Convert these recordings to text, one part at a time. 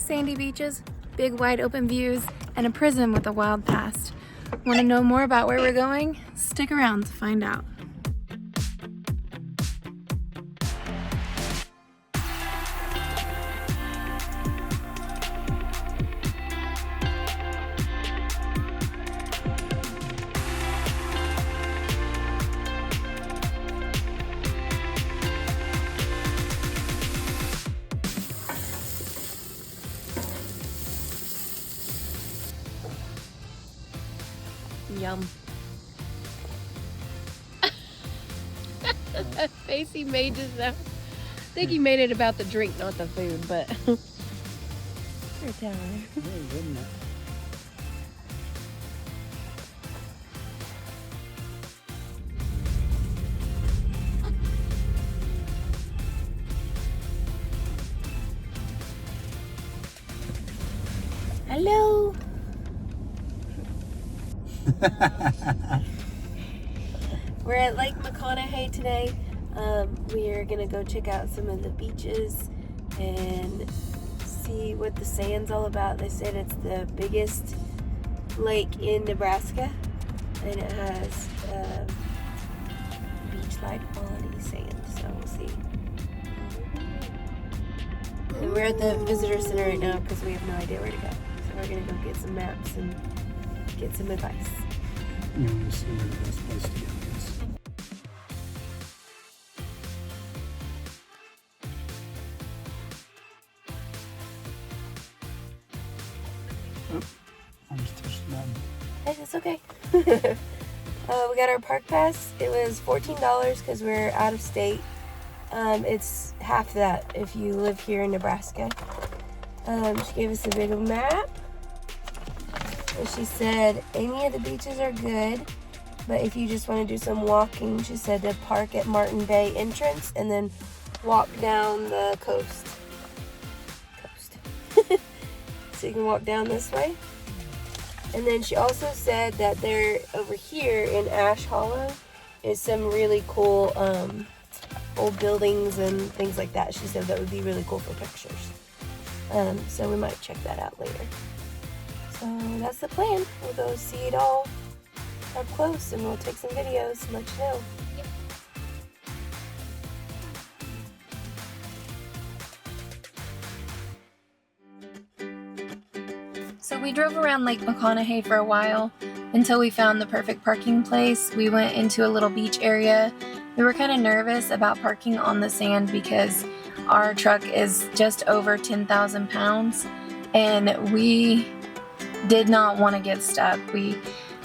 sandy beaches, big wide open views, and a prison with a wild past. Want to know more about where we're going? Stick around to find out. Yum. That face he made just now. I think he made it about the drink, not the food, but. You're telling me. Hello. We're at Lake McConaughy today. We are gonna go check out some of the beaches and see what the sand's all about. They said it's the biggest lake in Nebraska, and it has beach-like quality sand, so we'll see. And we're at the visitor center right now because we have no idea where to go. So we're gonna go get some maps and get some advice. You want to see where the best place to go is. Oh, I just touched the button. Hey, that's okay. We got our park pass. It was $14 because we're out of state. It's half that if you live here in Nebraska. She gave us a big map. And she said any of the beaches are good, but if you just want to do some walking, she said to park at Martin Bay entrance and then walk down the coast. So you can walk down this way. And then she also said that there over here in Ash Hollow is some really cool old buildings and things like that. She said that would be really cool for pictures. So we might check that out later. So that's the plan. We'll go see it all up close and we'll take some videos and let you know. So we drove around Lake McConaughy for a while until we found the perfect parking place. We went into a little beach area. We were kind of nervous about parking on the sand because our truck is just over 10,000 pounds and we did not want to get stuck. We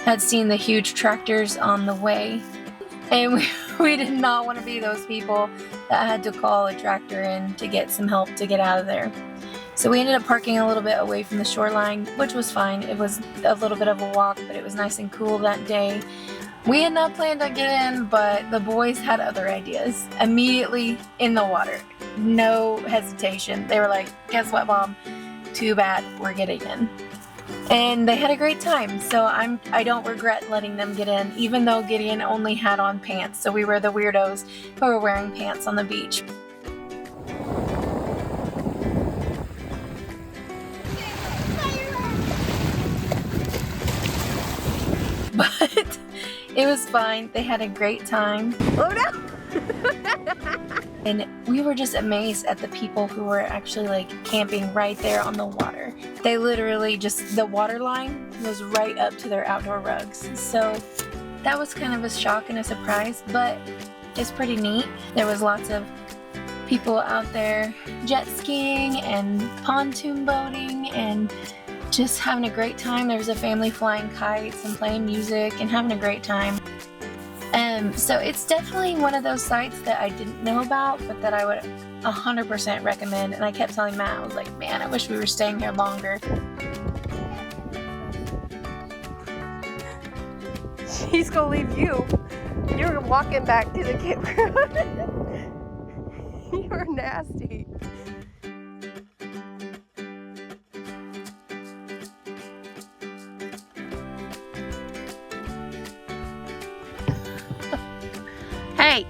had seen the huge tractors on the way and we did not want to be those people that had to call a tractor in to get some help to get out of there. So we ended up parking a little bit away from the shoreline, which was fine. It was a little bit of a walk, but it was nice and cool that day. We had not planned on getting in, but the boys had other ideas. Immediately in the water. No hesitation. They were like, guess what, Mom? Too bad, we're getting in. And they had a great time, so I don't regret letting them get in, even though Gideon only had on pants, so we were the weirdos who were wearing pants on the beach. But it was fine. They had a great time. Oh no! And we were just amazed at the people who were actually like camping right there on the water. They literally just, the water line was right up to their outdoor rugs. So that was kind of a shock and a surprise, but it's pretty neat. There was lots of people out there jet skiing and pontoon boating and just having a great time. There was a family flying kites and playing music and having a great time. So it's definitely one of those sites that I didn't know about, but that I would 100% recommend. And I kept telling Matt, I was like, man, I wish we were staying here longer. She's gonna leave you. You're walking back to the campground. You're nasty. Hey!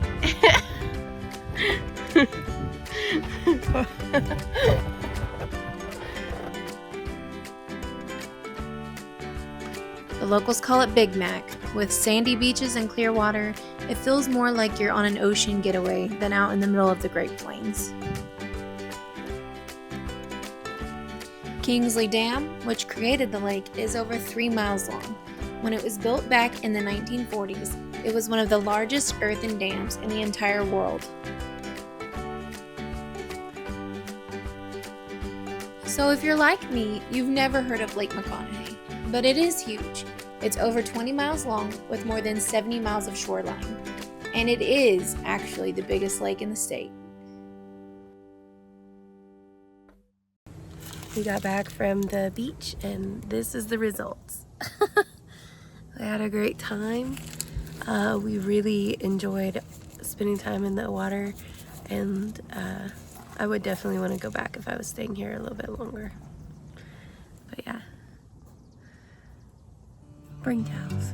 locals call it Big Mac. With sandy beaches and clear water, it feels more like you're on an ocean getaway than out in the middle of the Great Plains. Kingsley Dam, which created the lake, is over 3 miles long. When it was built back in the 1940s, it was one of the largest earthen dams in the entire world. So if you're like me, you've never heard of Lake McConaughy, but it is huge. It's over 20 miles long with more than 70 miles of shoreline, and it is actually the biggest lake in the state. We got back from the beach and this is the results. We had a great time. We really enjoyed spending time in the water, and I would definitely want to go back if I was staying here a little bit longer. But yeah, bring towels.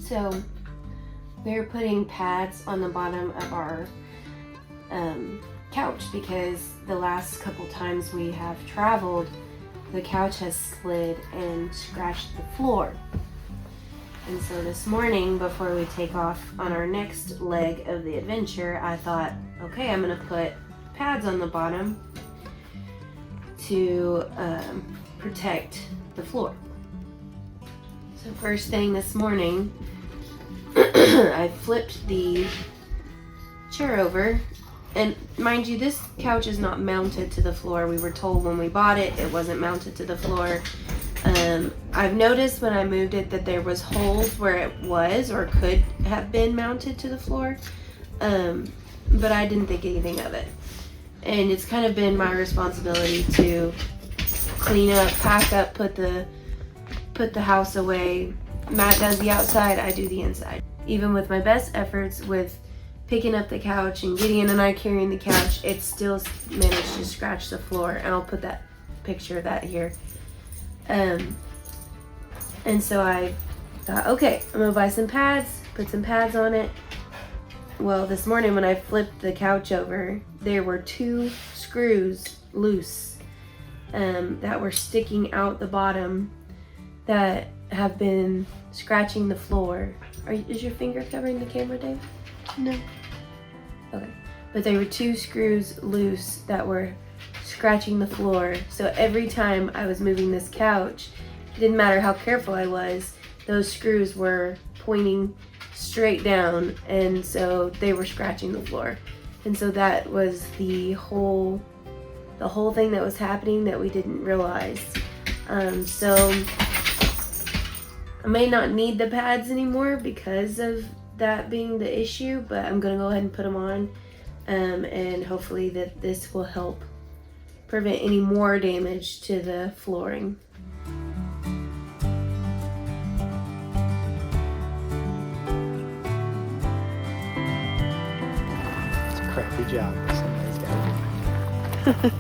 So we're putting pads on the bottom of our couch because the last couple times we have traveled, the couch has slid and scratched the floor. And so this morning, before we take off on our next leg of the adventure, I thought, okay, I'm gonna put pads on the bottom to protect the floor. So first thing this morning, I flipped the chair over, and mind you, this couch is not mounted to the floor. We were told when we bought it, it wasn't mounted to the floor. I've noticed when I moved it that there was holes where it was or could have been mounted to the floor, but I didn't think anything of it. And it's kind of been my responsibility to clean up, pack up, put the house away. Matt does the outside, I do the inside. Even with my best efforts with picking up the couch and Gideon and I carrying the couch, it still managed to scratch the floor, and I'll put that picture of that here. And so I thought, okay, I'm gonna buy some pads, put some pads on it. Well, this morning when I flipped the couch over, there were 2 screws loose that were sticking out the bottom that have been scratching the floor. Is your finger covering the camera, Dave? No. Okay. But there were 2 screws loose that were scratching the floor. So every time I was moving this couch, it didn't matter how careful I was, those screws were pointing straight down, and so they were scratching the floor. And so that was the whole thing that was happening that we didn't realize. So I may not need the pads anymore because of that being the issue, but I'm gonna go ahead and put them on, and hopefully that this will help prevent any more damage to the flooring. It's a crappy job. Somebody's got to do.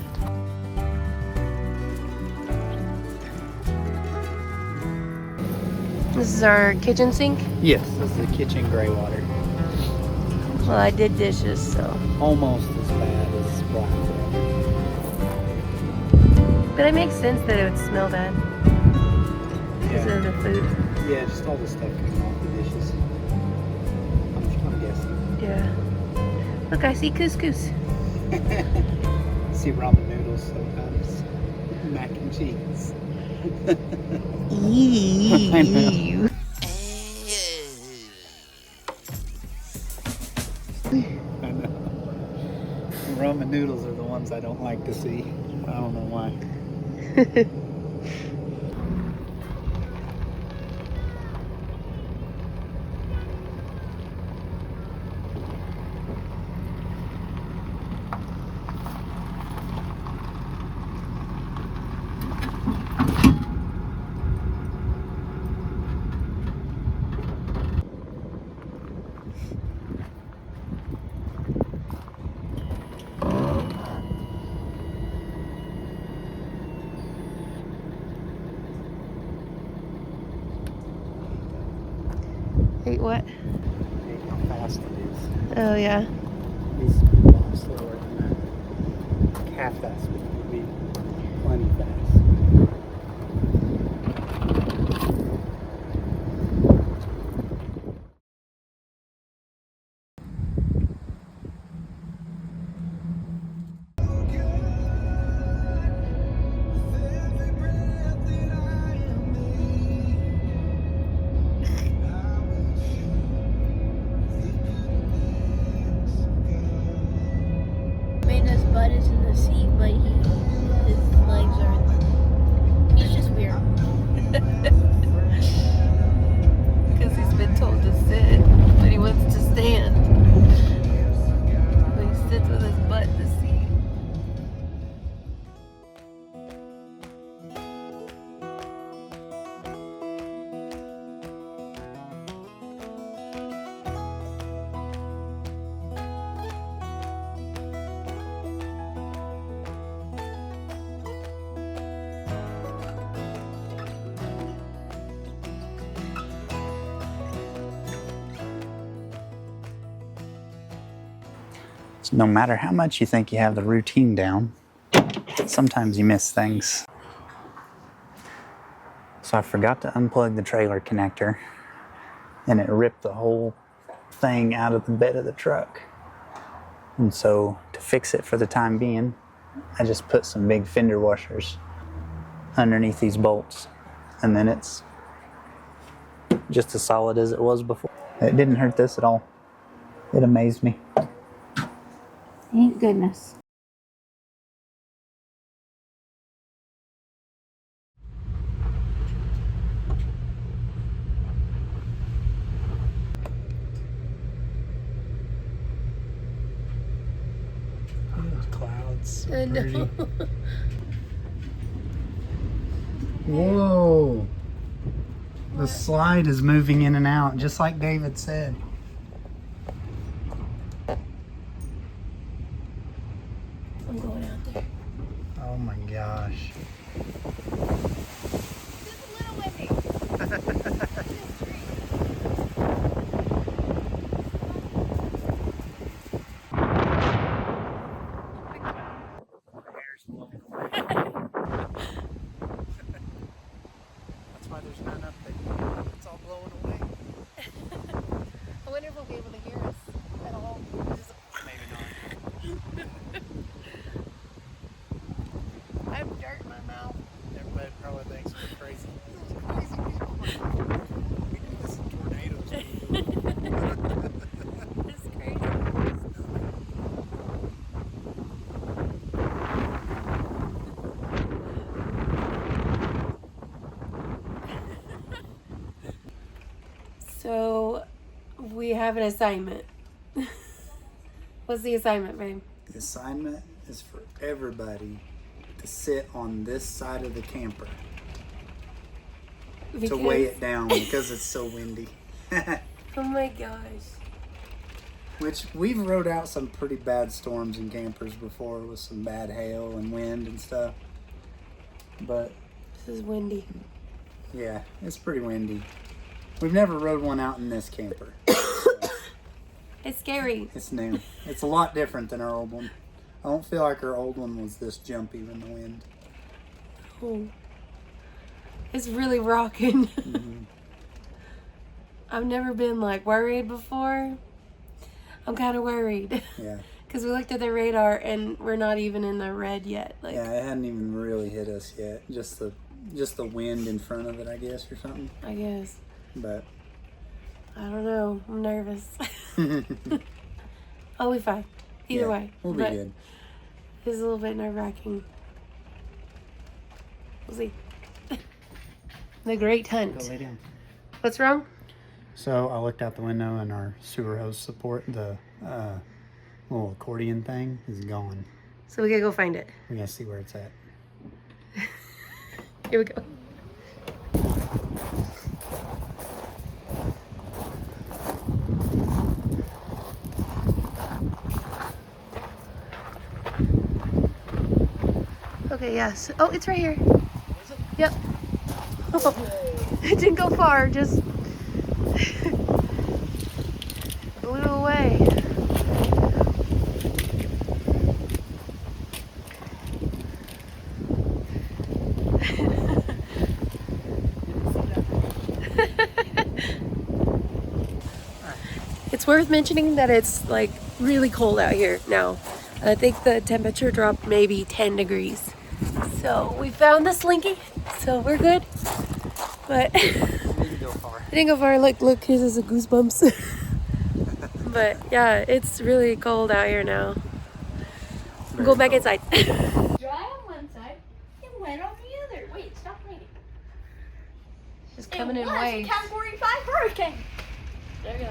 This is our kitchen sink. Yes, this is the kitchen gray water. Well, I did dishes, so. Almost as bad as black water. But it makes sense that it would smell bad because of the food. Yeah, just all the stuff coming off the dishes. I'm guessing. Yeah. Look, I see couscous. See ramen noodles sometimes. Mac and cheese. I know. I know. Ramen noodles are the ones I don't like to see. I don't know why. Hey, what? Hey, how fast it is. Oh, yeah. These speed bumps slower than that. Half that speed would be plenty fast. Amanda's butt is in the seat, but his legs are. He's just weird. Because he's been told to sit, but he wants to stand. But he sits with his butt in the seat. So no matter how much you think you have the routine down, sometimes you miss things. So I forgot to unplug the trailer connector, and it ripped the whole thing out of the bed of the truck. And so to fix it for the time being, I just put some big fender washers underneath these bolts, and then it's just as solid as it was before. It didn't hurt this at all. It amazed me. Thank goodness. Clouds. I know. Whoa. The slide is moving in and out, just like David said. I'm going out there. Oh my gosh. It's a little windy. That's why there's none up there. It's all blowing away. I wonder if we'll be able to hear us at all. Maybe not. I have dirt in my mouth. Everybody probably thinks we're crazy. Crazy people. We do this in tornadoes. It's crazy. So, we have an assignment. What's the assignment, babe? The assignment is for everybody to sit on this side of the camper to weigh it down because it's so windy. Oh my gosh. Which we've rode out some pretty bad storms in campers before with some bad hail and wind and stuff. But This is windy. yeah, it's pretty windy. We've never rode one out in this camper. So It's scary. it's new. It's a lot different than our old one. I don't feel like our old one was this jumpy in the wind. Oh. It's really rocking. Mhm. I've never been like worried before. I'm kind of worried. Yeah. Because we looked at the radar and we're not even in the red yet. Like, Yeah, it hadn't even really hit us yet. Just the wind in front of it, I guess, or something. I guess. But I don't know. I'm nervous. I'll be fine. Either yeah, way. we'll be But good. it's a little bit nerve-wracking. We'll see. The Great Hunt. Go lay down. What's wrong? So I looked out the window and our sewer hose support, the little accordion thing, is gone. So we gotta go find it. We gotta see where it's at. Here we go. Okay, yes. Oh, it's right here. Yep. Oh, it didn't go far, just it's worth mentioning that it's like really cold out here now. I think the temperature dropped maybe 10 degrees. So we found the slinky, so we're good. But I didn't go far. I didn't go far. Look, here's a goosebumps. But yeah, it's really cold out here now. Go back inside. Dry on one side and wet on the other. Wait, stop raining. It's coming in it was waves. a Category 5 hurricane. There it goes.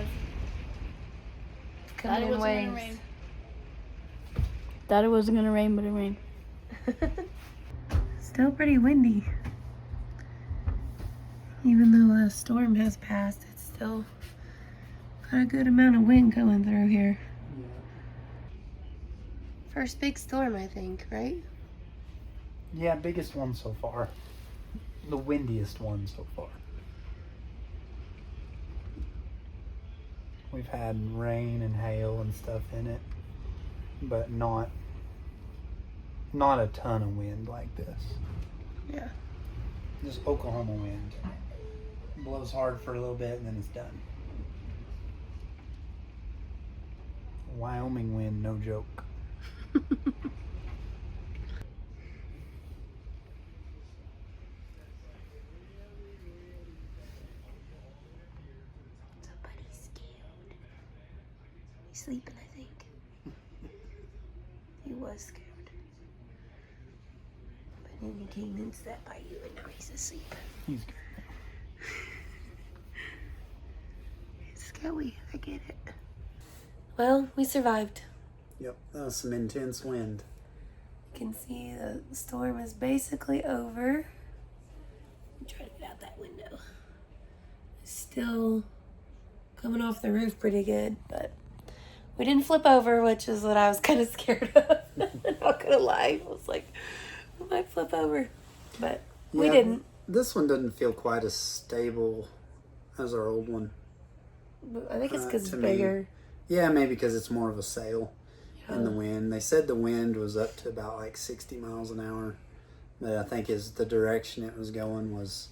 Coming in waves. Thought it wasn't gonna rain, but it rained. Still pretty windy. Even though a storm has passed, it's still got a good amount of wind going through here. Yeah. First big storm, I think, right? Yeah, biggest one so far. The windiest one so far. We've had rain and hail and stuff in it, but not a ton of wind like this. Yeah. Just Oklahoma wind. Blows hard for a little bit and then it's done. Wyoming wind, no joke. Somebody's scared. He's sleeping, I think. He was scared. But then he came and sat by you and now he's asleep. He's good. It's scary, I get it. Well, we survived. Yep, that was some intense wind. You can see the storm is basically over. I'm trying to get out that window. It's still coming off the roof pretty good, but we didn't flip over, which is what I was kind of scared of. Not gonna lie. I was like, we might flip over, but we didn't. This one doesn't feel quite as stable as our old one. I think it's because it's to me. bigger. Yeah, maybe because it's more of a sail in the wind. They said the wind was up to about like 60 miles an hour, but I think the direction it was going was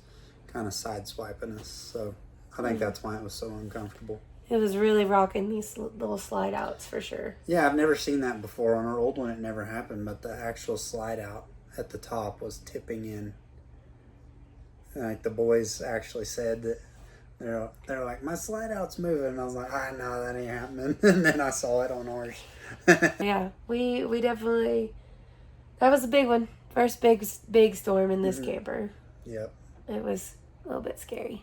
kind of sideswiping us. So I think that's why it was so uncomfortable. It was really rocking these little slide outs for sure. Yeah, I've never seen that before. On our old one, it never happened, but the actual slide out at the top was tipping in. And like the boys actually said that they're like, my slide out's moving, and I was like, no, that ain't happening. And then I saw it on ours. Yeah, we definitely, that was a big one. First big storm in this camper. Yep. It was a little bit scary,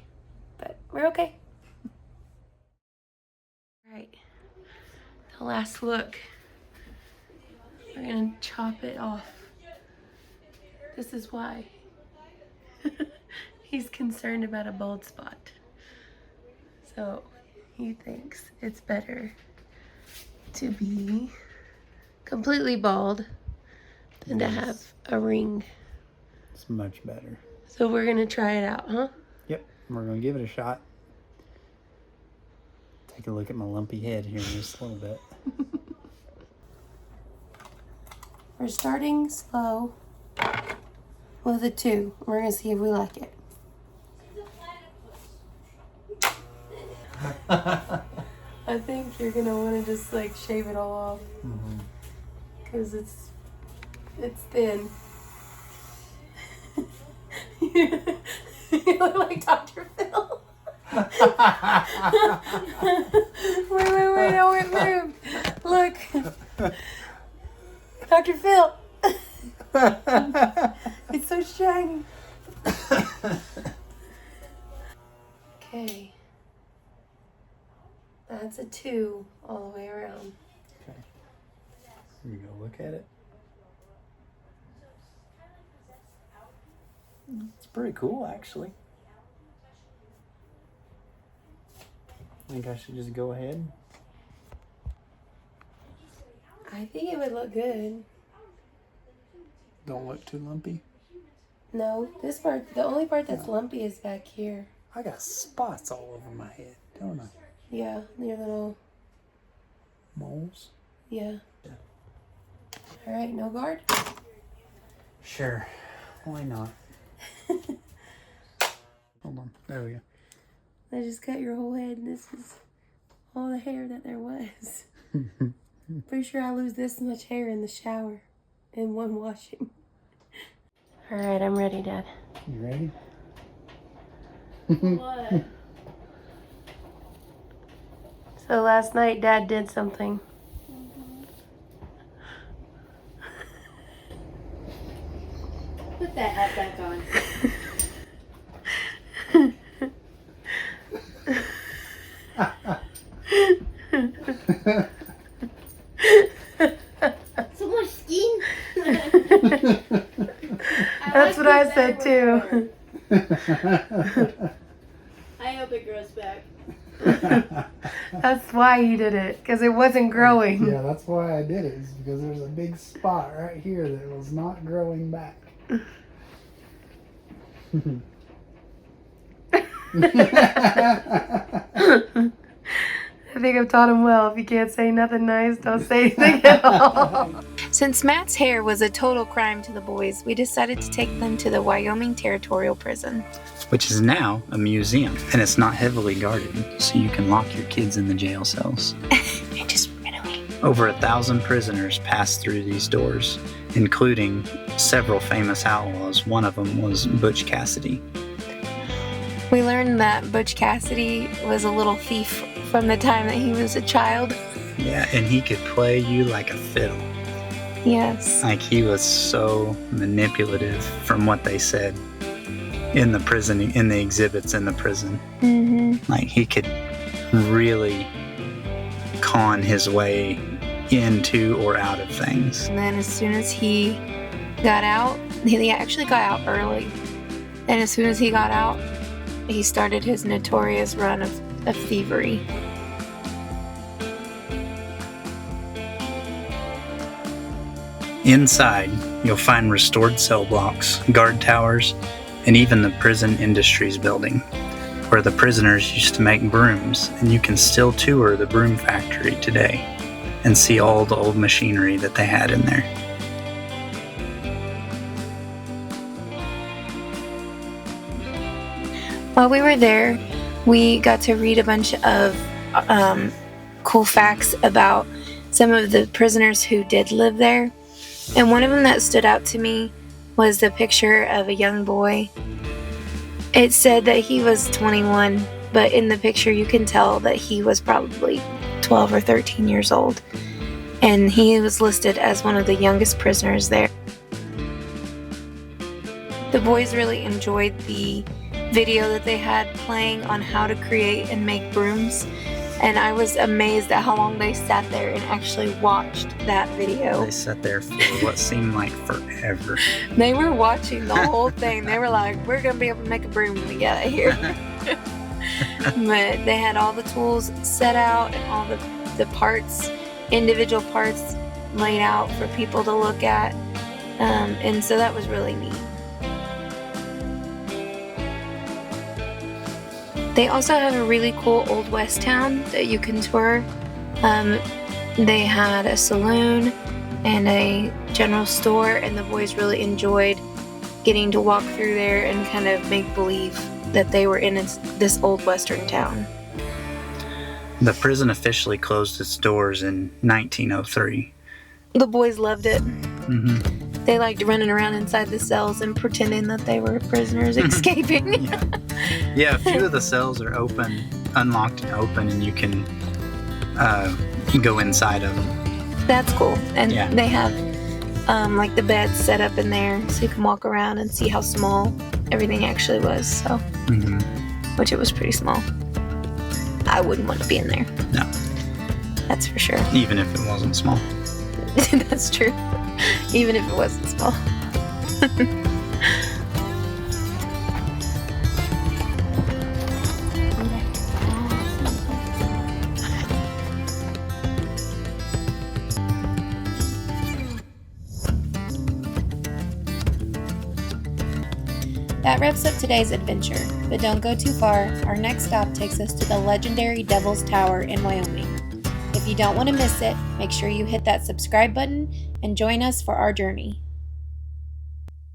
but we're okay. All right, the last look. We're gonna chop it off. This is why. He's concerned about a bald spot. So he thinks it's better to be completely bald than to have a ring. It's much better. So we're gonna try it out, huh? Yep, we're gonna give it a shot. Take a look at my lumpy head here in just a little bit. We're starting slow with a 2. We're gonna see if we like it. I think you're gonna want to just like shave it all off because it's thin. You look like Dr. Phil. wait, oh, it moved. Look, Dr. Phil. It's so shiny. Okay. That's a 2 all the way around. Okay. You go look at it. It's pretty cool, actually. I think I should just go ahead. I think it would look good. Don't look too lumpy. No, this part, the only part that's lumpy is back here. I got spots all over my head, don't I? Yeah, your little, Moles? yeah. All right, no guard? Sure. Why not? Hold on. There we go. I just cut your whole head and this is all the hair that there was. Pretty sure I lose this much hair in the shower in one washing. All right, I'm ready, Dad. You ready? What? So last night, Dad did something. Put that hat back on. So much skin. That's what I said too. I hope it grows back. That's why he did it, because it wasn't growing. Yeah, that's why I did it. Is because there's a big spot right here that was not growing back. I think I've taught him well. If you can't say nothing nice, don't say anything at all. Since Matt's hair was a total crime to the boys, we decided to take them to the Wyoming Territorial Prison. Which is now a museum, and it's not heavily guarded, so you can lock your kids in the jail cells. I just ran away. Over 1,000 prisoners passed through these doors, including several famous outlaws. One of them was Butch Cassidy. We learned that Butch Cassidy was a little thief from the time that he was a child. Yeah, and he could play you like a fiddle. Yes. Like, he was so manipulative from what they said in the prison, in the exhibits in the prison. Mm-hmm. Like, he could really con his way into or out of things. And then as soon as he got out, he actually got out early. And as soon as he got out, he started his notorious run of thievery. Inside, you'll find restored cell blocks, guard towers, and even the prison industries building, where the prisoners used to make brooms, and you can still tour the broom factory today and see all the old machinery that they had in there. While we were there, we got to read a bunch of cool facts about some of the prisoners who did live there. And one of them that stood out to me was the picture of a young boy. It said that he was 21, but in the picture you can tell that he was probably 12 or 13 years old. And he was listed as one of the youngest prisoners there. The boys really enjoyed the video that they had playing on how to create and make brooms, and I was amazed at how long they sat there and actually watched that video. They sat there for what seemed like forever. They were watching the whole thing. They were like, we're gonna be able to make a broom when we get out of here. But they had all the tools set out and all the parts, individual parts laid out for people to look at, and so that was really neat. They also have a really cool Old West town that you can tour. They had a saloon and a general store, and the boys really enjoyed getting to walk through there and kind of make believe that they were in this old Western town. The prison officially closed its doors in 1903. The boys loved it. Mm-hmm. They liked running around inside the cells and pretending that they were prisoners escaping. Yeah, a few of the cells are open, unlocked and open, and you can go inside of them. That's cool. And Yeah. they have like the beds set up in there so you can walk around and see how small everything actually was. So, which it was pretty small. I wouldn't want to be in there. No. That's for sure. Even if it wasn't small. That's true. Even if it wasn't small. That wraps up today's adventure, but don't go too far. Our next stop takes us to the legendary Devil's Tower in Wyoming. If you don't want to miss it, make sure you hit that subscribe button and join us for our journey.